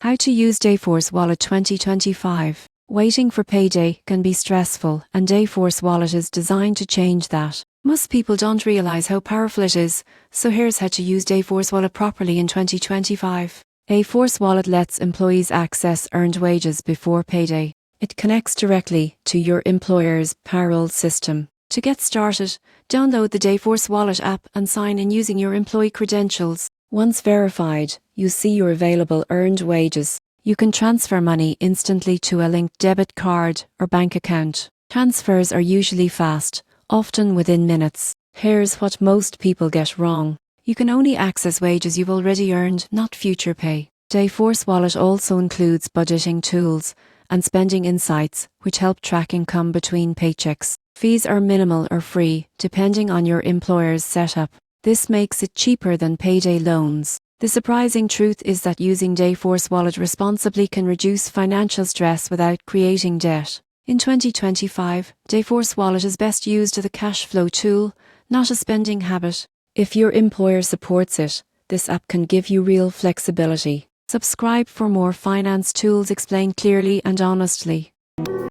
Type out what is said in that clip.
How to use Dayforce Wallet 2025. Waiting for payday can be stressful, and Dayforce Wallet is designed to change that. Most people don't realize how powerful it is, so here's how to use Dayforce Wallet properly in 2025. Dayforce Wallet lets employees access earned wages before payday. It connects directly to your employer's payroll system. To get started, download the Dayforce Wallet app and sign in using your employee credentials. Once verified, you see your available earned wages. You can transfer money instantly to a linked debit card or bank account. Transfers are usually fast, often within minutes. Here's what most people get wrong. You can only access wages you've already earned, not future pay. Dayforce Wallet also includes budgeting tools and spending insights, which help track income between paychecks. Fees are minimal or free, depending on your employer's setup. This makes it cheaper than payday loans. The surprising truth is that using Dayforce Wallet responsibly can reduce financial stress without creating debt. In 2025, Dayforce Wallet is best used as a cash flow tool, not a spending habit. If your employer supports it, this app can give you real flexibility. Subscribe for more finance tools explained clearly and honestly.